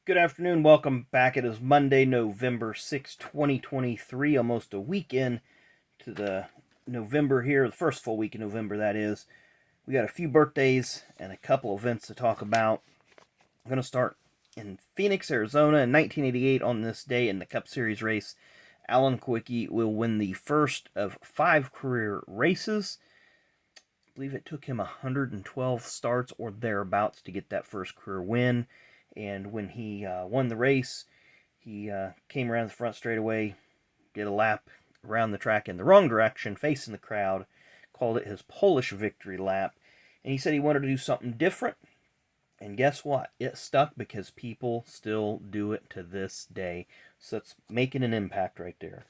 Good afternoon. Welcome back. It is Monday, November 6, 2023. Almost a weekend to the November here. The first full week in November, that is. We got a few birthdays and a couple events to talk about. I'm going to start in Phoenix, Arizona. In 1988, on this day in the Cup Series race, Alan Kulwicki will win the first of 5 career races. I believe it took him 112 starts or thereabouts to get that first career win. And when he won the race, he came around the front straightaway, did a lap around the track in the wrong direction, facing the crowd, called it his Polish victory lap. And he said he wanted to do something different. And guess what? It stuck because people still do it to this day. So it's making an impact right there.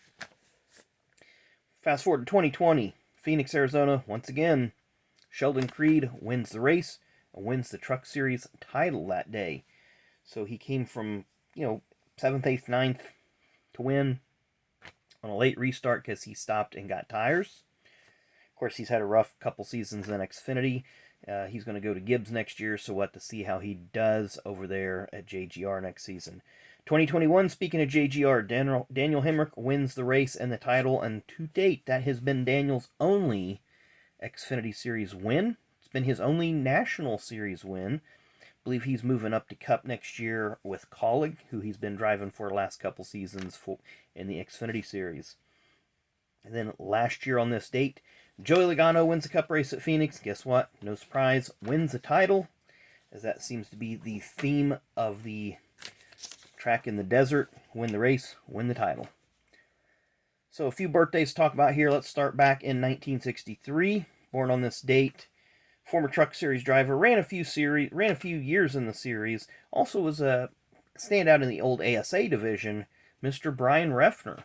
Fast forward to 2020, Phoenix, Arizona, once again, Sheldon Creed wins the race and wins the Truck Series title that day. So he came from, 7th, 8th, 9th to win on a late restart because he stopped and got tires. Of course, he's had a rough couple seasons in Xfinity. He's going to go to Gibbs next year, so we'll have to see how he does over there at JGR next season. 2021, speaking of JGR, Daniel Hemrick wins the race and the title, and to date, that has been Daniel's only Xfinity Series win. It's been his only National Series win. I believe he's moving up to Cup next year with Colleague, who he's been driving for the last couple seasons in the Xfinity Series. And then last year on this date, Joey Logano wins the Cup race at Phoenix. Guess what? No surprise, wins the title, as that seems to be the theme of the track in the desert. Win the race, win the title. So a few birthdays to talk about here. Let's start back in 1963. Born on this date, former Truck Series driver, ran a few years in the series. Also was a standout in the old ASA division, Mr. Bryan Reffner.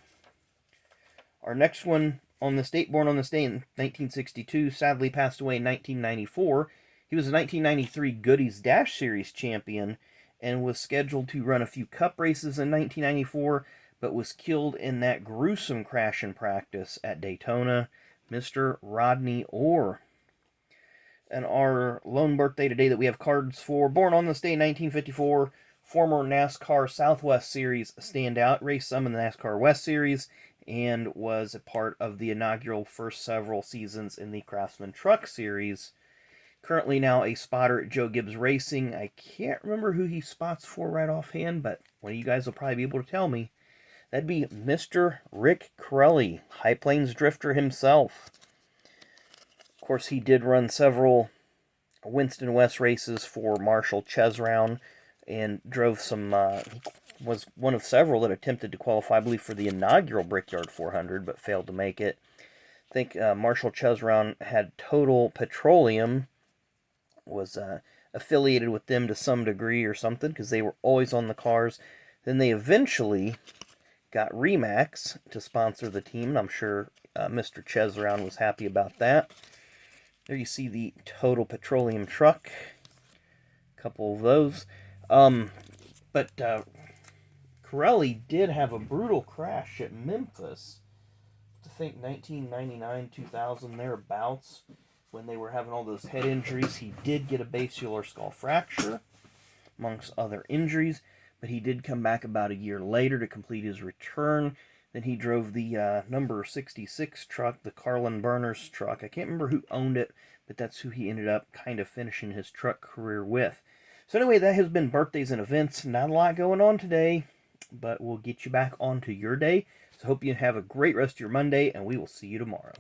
Our next one on this date, born on this day in 1962, sadly passed away in 1994. He was a 1993 Goodies Dash Series champion and was scheduled to run a few Cup races in 1994, but was killed in that gruesome crash in practice at Daytona, Mr. Rodney Orr. And our lone birthday today that we have cards for, born on this day in 1954, former NASCAR Southwest Series standout, raced some in the NASCAR West Series, and was a part of the inaugural first several seasons in the Craftsman Truck Series. Currently now a spotter at Joe Gibbs Racing. I can't remember who he spots for right offhand, but one of you guys will probably be able to tell me. That'd be Mr. Rick Carelli, High Plains drifter himself. Of course, he did run several Winston West races for Marshall Chesrown and drove some, was one of several that attempted to qualify, I believe, for the inaugural Brickyard 400, but failed to make it. I think Marshall Chesrown had Total Petroleum, was affiliated with them to some degree or something, because they were always on the cars. Then they eventually got Remax to sponsor the team, and I'm sure Mr. Chesrown was happy about that. There you see the Total Petroleum truck. A couple of those. But Carelli did have a brutal crash at Memphis. I think 1999, 2000, thereabouts, when they were having all those head injuries. He did get a basilar skull fracture, amongst other injuries, but he did come back about a year later to complete his return. Then he drove the number 66 truck, the Carlin Burners truck. I can't remember who owned it, but that's who he ended up kind of finishing his truck career with. So anyway, that has been birthdays and events. Not a lot going on today, but we'll get you back onto your day. So hope you have a great rest of your Monday, and we will see you tomorrow.